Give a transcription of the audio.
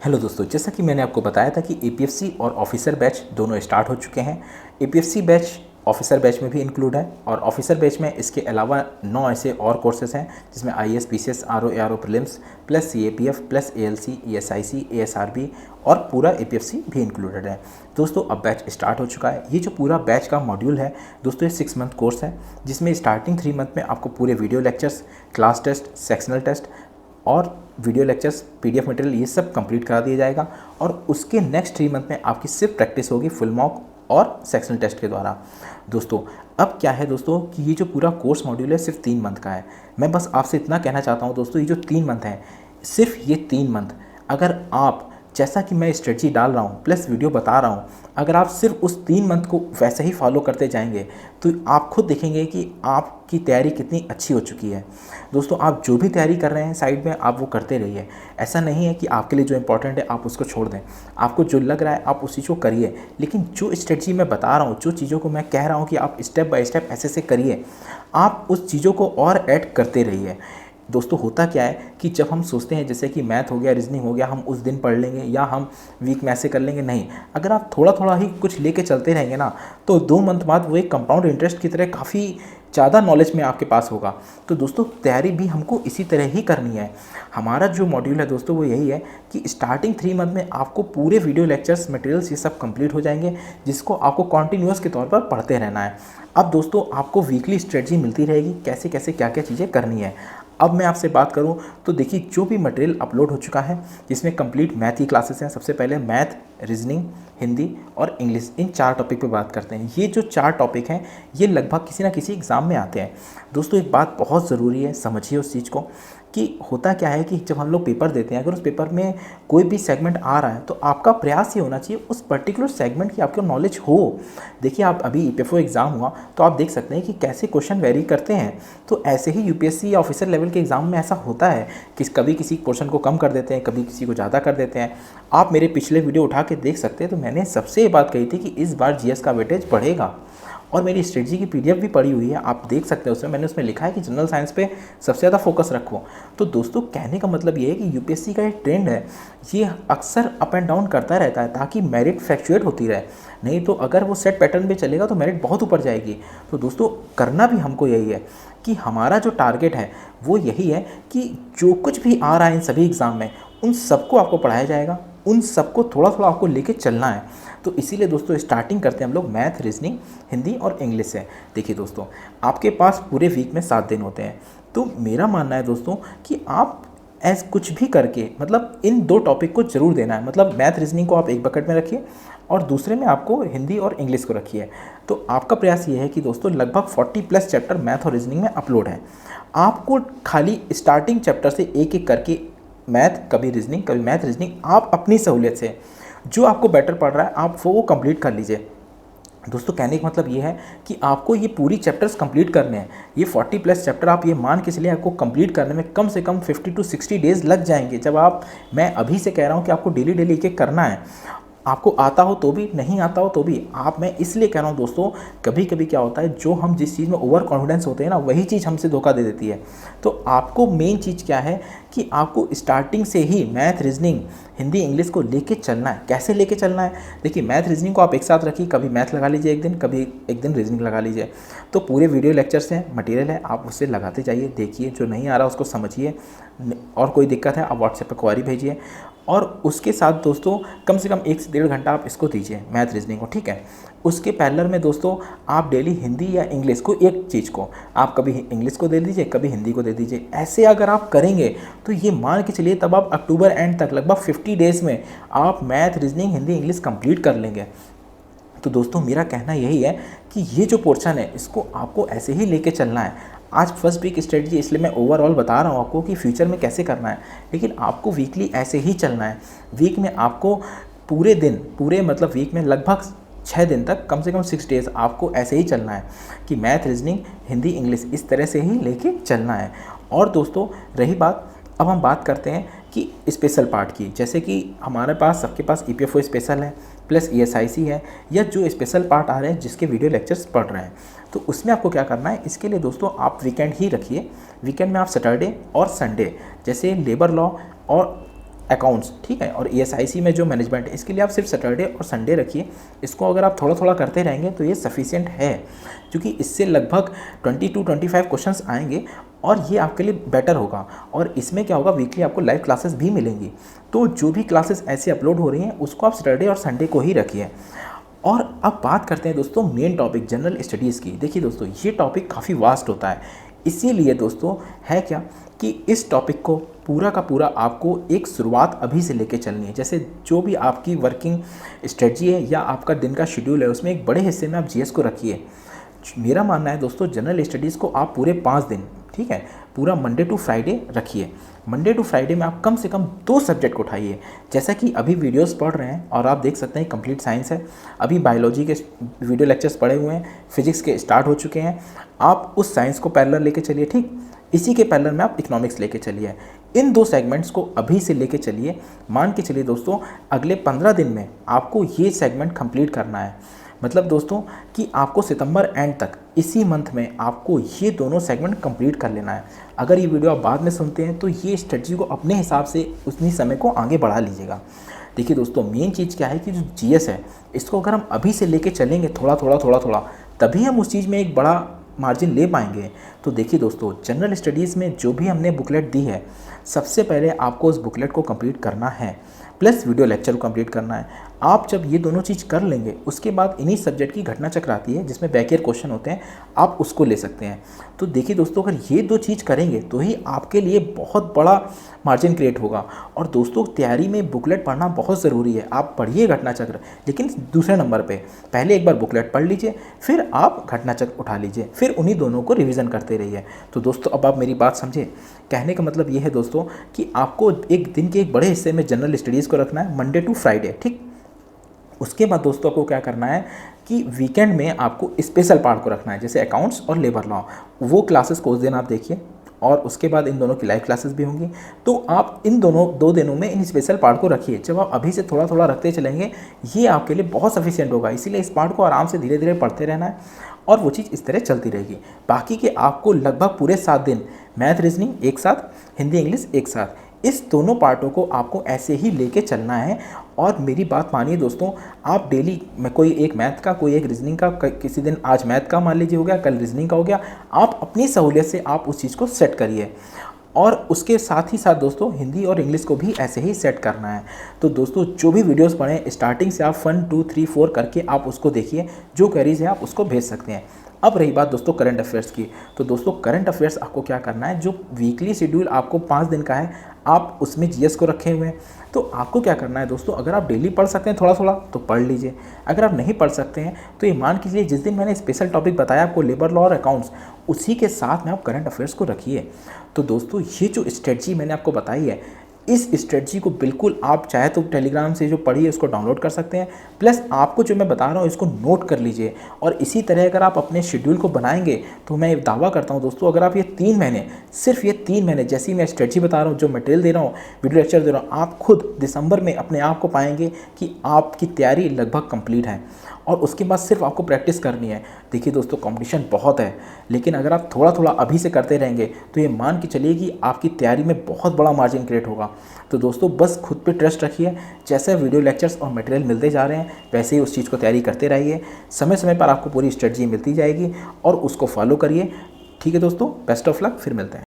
Hello दोस्तों, जैसा कि मैंने आपको बताया था कि एपीएफसी और ऑफिसर बैच दोनों स्टार्ट हो चुके हैं। एपीएफसी बैच ऑफिसर बैच में भी इंक्लूड है और ऑफिसर बैच में इसके अलावा 9 ऐसे और कोर्सेज हैं जिसमें IAS, PCS, RO, ARO prelims plus CAPF plus ALC, ESIC, ASRB और पूरा एपीएफसी भी इंक्लूडेड है। दोस्तों अब बैच स्टार्ट हो चुका है। ये जो पूरा बैच का मॉड्यूल है दोस्तों, ये 6 मंथ कोर्स है जिसमें स्टार्टिंग 3 मंथ में आपको पूरे video lectures, class test, sectional test और वीडियो लेक्चर्स, पीडीएफ मटेरियल ये सब कंप्लीट करा दिया जाएगा और उसके नेक्स्ट 3 मंथ में आपकी सिर्फ प्रैक्टिस होगी फुल मॉक और सेक्शनल टेस्ट के द्वारा। दोस्तों अब क्या है दोस्तों कि ये जो पूरा कोर्स मॉड्यूल है सिर्फ 3 मंथ का है। मैं बस आपसे इतना कहना चाहता हूँ दोस्तों, ये जो 3 मंथ है, सिर्फ ये 3 मंथ अगर आप, जैसा कि मैं स्ट्रेटजी डाल रहा हूँ प्लस वीडियो बता रहा हूँ, अगर आप सिर्फ उस 3 मंथ को वैसे ही फॉलो करते जाएंगे तो आप खुद देखेंगे कि आपकी तैयारी कितनी अच्छी हो चुकी है। दोस्तों आप जो भी तैयारी कर रहे हैं साइड में आप वो करते रहिए। ऐसा नहीं है कि आपके लिए जो इंपॉर्टेंट है आप उसको छोड़ दें। आपको जो लग रहा है आप उस चीज़ को करिए, लेकिन जो स्ट्रेटजी मैं बता रहा हूँ, जो चीज़ों को मैं कह रहा हूँ कि आप स्टेप बाय स्टेप ऐसे से करिए, आप उस चीज़ों को और ऐड करते रहिए। दोस्तों होता क्या है कि जब हम सोचते हैं जैसे कि मैथ हो गया, रीजनिंग हो गया, हम उस दिन पढ़ लेंगे या हम वीक में ऐसे कर लेंगे, नहीं। अगर आप थोड़ा थोड़ा ही कुछ लेके चलते रहेंगे ना तो 2 मंथ बाद वो एक कंपाउंड इंटरेस्ट की तरह काफ़ी ज़्यादा नॉलेज में आपके पास होगा। तो दोस्तों तैयारी भी हमको इसी तरह ही करनी है। हमारा जो मॉड्यूल है दोस्तों वो यही है कि स्टार्टिंग 3 मंथ में आपको पूरे वीडियो लेक्चर्स, मटेरियल्स ये सब कंप्लीट हो जाएंगे जिसको आपको कॉन्टीन्यूअस के तौर पर पढ़ते रहना है। अब दोस्तों आपको वीकली स्ट्रेटजी मिलती रहेगी कैसे कैसे क्या क्या चीज़ें करनी है। अब मैं आपसे बात करूं तो देखिए जो भी मटेरियल अपलोड हो चुका है जिसमें कंप्लीट मैथ की क्लासेस हैं। सबसे पहले मैथ, रीजनिंग, हिंदी और इंग्लिश, इन 4 टॉपिक पे बात करते हैं। ये जो 4 टॉपिक हैं ये लगभग किसी ना किसी एग्ज़ाम में आते हैं। दोस्तों एक बात बहुत ज़रूरी है, समझिए उस चीज़ को कि होता क्या है कि जब हम लोग पेपर देते हैं, अगर उस पेपर में कोई भी सेगमेंट आ रहा है तो आपका प्रयास ये होना चाहिए उस पर्टिकुलर सेगमेंट की आपको नॉलेज हो। देखिए आप अभी ईपीएफओ एग्ज़ाम हुआ तो आप देख सकते हैं कि कैसे क्वेश्चन वेरी करते हैं। तो ऐसे ही यूपीएससी या ऑफिसर लेवल के एग्ज़ाम में ऐसा होता है कि कभी किसी क्वेश्चन को कम कर देते हैं, कभी किसी को ज़्यादा कर देते हैं। आप मेरे पिछले वीडियो उठा के देख सकते हैं, तो मैंने सबसे ये बात कही थी कि इस बार जीएस का वेटेज बढ़ेगा और मेरी स्ट्रेटजी की पीडीएफ भी पड़ी हुई है, आप देख सकते हैं। उसमें मैंने उसमें लिखा है कि जनरल साइंस पे सबसे ज़्यादा फोकस रखो। तो दोस्तों कहने का मतलब ये है कि यूपीएससी का एक ट्रेंड है, ये अक्सर अप एंड डाउन करता रहता है ताकि मेरिट फ्लैक्चुएट होती रहे। नहीं तो अगर वो सेट पैटर्न पे चलेगा तो मेरिट बहुत ऊपर जाएगी। तो दोस्तों करना भी हमको यही है कि हमारा जो टारगेट है वो यही है कि जो कुछ भी आ रहा है इन सभी एग्ज़ाम में उन सबको आपको पढ़ाया जाएगा, उन सबको थोड़ा थोड़ा आपको लेके चलना है। तो इसीलिए दोस्तों स्टार्टिंग करते हैं हम लोग मैथ, रीजनिंग, हिंदी और इंग्लिश से। देखिए दोस्तों आपके पास पूरे वीक में 7 दिन होते हैं, तो मेरा मानना है दोस्तों कि आप ऐसे कुछ भी करके मतलब इन 2 टॉपिक को जरूर देना है। मतलब मैथ, रीजनिंग को आप एक बकेट में रखिए और दूसरे में आपको हिंदी और इंग्लिश को रखिए। तो आपका प्रयास ये है कि दोस्तों लगभग 40+ चैप्टर मैथ और रीजनिंग में अपलोड है। आपको खाली स्टार्टिंग चैप्टर से एक एक करके मैथ, कभी रीजनिंग, कभी मैथ, रीजनिंग, आप अपनी सहूलियत से जो आपको बेटर पड़ रहा है आप वो कंप्लीट कर लीजिए। दोस्तों कहने का मतलब ये है कि आपको ये पूरी चैप्टर्स कंप्लीट करने हैं। ये 40+ चैप्टर आप ये मान के चलिए आपको कंप्लीट करने में कम से कम 50 to 60 डेज़ लग जाएंगे। जब आप, मैं अभी से कह रहा हूँ कि आपको डेली डेली एक एक करना है, आपको आता हो तो भी, नहीं आता हो तो भी। आप, मैं इसलिए कह रहा हूँ दोस्तों, कभी कभी क्या होता है जो हम जिस चीज़ में ओवर कॉन्फिडेंस होते हैं ना वही चीज़ हमसे धोखा दे देती है। तो आपको मेन चीज़ क्या है कि आपको स्टार्टिंग से ही मैथ, रीजनिंग, हिंदी, इंग्लिश को लेके चलना है। कैसे लेके चलना है? देखिए मैथ, रीजनिंग को आप एक साथ रखिए, कभी मैथ लगा लीजिए एक दिन, कभी एक दिन रीजनिंग लगा लीजिए। तो पूरे वीडियो लेक्चर्स हैं, मटेरियल है, आप उससे लगाते जाइए, देखिए, जो नहीं आ रहा उसको समझिए और कोई दिक्कत है आप व्हाट्सएप पर क्वेरी भेजिए। और उसके साथ दोस्तों कम से कम 1 से 1.5 घंटा आप इसको दीजिए मैथ, रीजनिंग को, ठीक है। उसके पैरेलल में दोस्तों आप डेली हिंदी या इंग्लिश को, एक चीज़ को आप कभी इंग्लिश को दे दीजिए, कभी हिंदी को दे दीजिए। ऐसे अगर आप करेंगे तो ये मान के चलिए तब आप अक्टूबर एंड तक लगभग 50 डेज़ में आप math, reasoning, Hindi, English complete कर लेंगे। तो दोस्तों मेरा कहना यही है कि ये जो पोर्शन है इसको आपको ऐसे ही लेके चलना है। आज फर्स्ट वीक स्ट्रेटजी इसलिए मैं ओवरऑल बता रहा हूँ आपको कि फ्यूचर में कैसे करना है, लेकिन आपको वीकली ऐसे ही चलना है। वीक में आपको पूरे दिन, पूरे मतलब वीक में लगभग 6 दिन तक, कम से कम 6 डेज़ आपको ऐसे ही चलना है कि मैथ, रीजनिंग, हिंदी, इंग्लिश इस तरह से ही लेके चलना है। और दोस्तों रही बात, अब हम बात करते हैं कि स्पेशल पार्ट की, जैसे कि हमारे पास, सबके पास ईपीएफओ स्पेशल है प्लस ईएसआईसी है, या जो स्पेशल पार्ट आ रहे हैं जिसके वीडियो लेक्चर्स पढ़ रहे हैं। तो उसमें आपको क्या करना है, इसके लिए दोस्तों आप वीकेंड ही रखिए। वीकेंड में आप सैटरडे और संडे, जैसे लेबर लॉ और अकाउंट्स, ठीक है, और ESIC में जो मैनेजमेंट है, इसके लिए आप सिर्फ सैटरडे और संडे रखिए। इसको अगर आप थोड़ा थोड़ा करते रहेंगे तो ये सफिशिएंट है, क्योंकि इससे लगभग 20 to 25 क्वेश्चंस आएंगे और ये आपके लिए बेटर होगा। और इसमें क्या होगा, वीकली आपको लाइव क्लासेस भी मिलेंगी। तो जो भी क्लासेस ऐसे अपलोड हो रही हैं उसको आप सैटरडे और संडे को ही रखिए। और अब बात करते हैं दोस्तों मेन टॉपिक जनरल स्टडीज़ की। देखिए दोस्तों, ये टॉपिक काफ़ी वास्ट होता है, इसीलिए दोस्तों है क्या कि इस टॉपिक को पूरा का पूरा आपको एक शुरुआत अभी से लेके चलनी है। जैसे जो भी आपकी वर्किंग स्ट्रेटजी है या आपका दिन का शेड्यूल है, उसमें एक बड़े हिस्से में आप GS को रखिए। मेरा मानना है दोस्तों, जनरल स्टडीज़ को आप पूरे 5 दिन, ठीक है, पूरा मंडे टू फ्राइडे रखिए। मंडे टू फ्राइडे में आप कम से कम 2 सब्जेक्ट को उठाइए। जैसा कि अभी वीडियोस पढ़ रहे हैं और आप देख सकते हैं कंप्लीट साइंस है, अभी बायोलॉजी के वीडियो लेक्चर्स पढ़े हुए हैं, फिजिक्स के स्टार्ट हो चुके हैं। आप उस साइंस को पैरेलल लेके चलिए, ठीक, इसी के पैरेलल में आप इकोनॉमिक्स लेके चलिए। इन 2 सेगमेंट्स को अभी से लेके चलिए। मान के चलिए दोस्तों, अगले 15 दिन में आपको ये सेगमेंट कंप्लीट करना है। मतलब दोस्तों कि आपको सितंबर एंड तक, इसी मंथ में आपको ये दोनों सेगमेंट कंप्लीट कर लेना है। अगर ये वीडियो आप बाद में सुनते हैं तो ये स्ट्रेटजी को अपने हिसाब से उतनी समय को आगे बढ़ा लीजिएगा। देखिए दोस्तों, मेन चीज़ क्या है कि जो GS है, इसको अगर हम अभी से लेके चलेंगे थोड़ा थोड़ा, तभी हम उस चीज़ में एक बड़ा मार्जिन ले पाएंगे। तो देखिए दोस्तों, जनरल स्टडीज़ में जो भी हमने बुकलेट दी है, सबसे पहले आपको उस बुकलेट को कंप्लीट करना है, प्लस वीडियो लेक्चर को कंप्लीट करना है। आप जब ये दोनों चीज़ कर लेंगे, उसके बाद इन्हीं सब्जेक्ट की घटना चक्र आती है जिसमें बैक ईयर क्वेश्चन होते हैं, आप उसको ले सकते हैं। तो देखिए दोस्तों, अगर ये 2 चीज़ करेंगे तो ही आपके लिए बहुत बड़ा मार्जिन क्रिएट होगा। और दोस्तों, तैयारी में बुकलेट पढ़ना बहुत ज़रूरी है। आप पढ़िए घटना चक्र, लेकिन दूसरे नंबर पे पहले एक बार बुकलेट पढ़ लीजिए, फिर आप घटना चक्र उठा लीजिए, फिर उन्हीं दोनों को रिवीजन करते रहिए। तो दोस्तों, अब आप मेरी बात समझे। कहने का मतलब ये है दोस्तों कि आपको एक दिन के एक बड़े हिस्से में जनरल स्टडीज़ को रखना है, मंडे टू फ्राइडे, ठीक। उसके बाद दोस्तों आपको क्या करना है कि वीकेंड में आपको स्पेशल पार्ट को रखना है, जैसे अकाउंट्स और लेबर लॉ। वो क्लासेस को उस दिन आप देखिए, और उसके बाद इन दोनों की लाइव क्लासेस भी होंगी। तो आप इन दोनों 2 दिनों में इन स्पेशल पार्ट को रखिए। जब आप अभी से थोड़ा थोड़ा रखते चलेंगे, ये आपके लिए बहुत सफिशिएंट होगा। इसीलिए इस पार्ट को आराम से धीरे धीरे पढ़ते रहना है और वो चीज़ इस तरह चलती रहेगी। बाकी के आपको लगभग पूरे 7 दिन मैथ रीजनिंग एक साथ, हिंदी इंग्लिश एक साथ, इस दोनों पार्टों को आपको ऐसे ही लेके चलना है। और मेरी बात मानिए दोस्तों, आप डेली में कोई एक मैथ का, कोई एक रीजनिंग का, किसी दिन आज मैथ का मान लीजिए हो गया, कल रीजनिंग का हो गया, आप अपनी सहूलियत से आप उस चीज़ को सेट करिए। और उसके साथ ही साथ दोस्तों हिंदी और इंग्लिश को भी ऐसे ही सेट करना है। तो दोस्तों, जो भी वीडियोस पढ़ें, स्टार्टिंग से आप 1 2 3 4 करके आप उसको देखिए, जो क्वेरीज है आप उसको भेज सकते हैं। अब रही बात दोस्तों करंट अफेयर्स की, तो दोस्तों करंट अफेयर्स आपको क्या करना है, जो वीकली शेड्यूल आपको 5 दिन का है, आप उसमें GS को रखे हुए हैं। तो आपको क्या करना है दोस्तों, अगर आप डेली पढ़ सकते हैं थोड़ा थोड़ा तो पढ़ लीजिए। अगर आप नहीं पढ़ सकते हैं तो ये मान कीजिए जिस दिन मैंने स्पेशल टॉपिक बताया आपको, लेबर लॉ और अकाउंट्स, उसी के साथ में आप करंट अफेयर्स को रखिए। तो दोस्तों, ये जो स्ट्रेटजी मैंने आपको बताई है, इस स्ट्रेटजी को बिल्कुल आप चाहे तो टेलीग्राम से जो पढ़ी है उसको डाउनलोड कर सकते हैं, प्लस आपको जो मैं बता रहा हूँ इसको नोट कर लीजिए। और इसी तरह अगर आप अपने शेड्यूल को बनाएंगे तो मैं दावा करता हूँ दोस्तों, अगर आप ये 3 महीने, सिर्फ ये 3 महीने, जैसी मैं स्ट्रेटजी बता रहा हूँ, जो मटेरियल दे रहा हूँ, वीडियो लेक्चर दे रहा हूँ, आप खुद दिसंबर में अपने आप को पाएंगे कि आपकी तैयारी लगभग कंप्लीट है। और उसके बाद सिर्फ आपको प्रैक्टिस करनी है। देखिए दोस्तों, कंपटीशन बहुत है, लेकिन अगर आप थोड़ा थोड़ा अभी से करते रहेंगे तो ये मान के चलिए कि आपकी तैयारी में बहुत बड़ा मार्जिन क्रिएट होगा। तो दोस्तों, बस खुद पे ट्रस्ट रखिए। जैसे वीडियो लेक्चर्स और मटेरियल मिलते जा रहे हैं, वैसे ही उस चीज़ को तैयारी करते रहिए। समय समय पर आपको पूरी स्ट्रेटजी मिलती जाएगी और उसको फॉलो करिए। ठीक है दोस्तों, बेस्ट ऑफ लक, फिर मिलते हैं।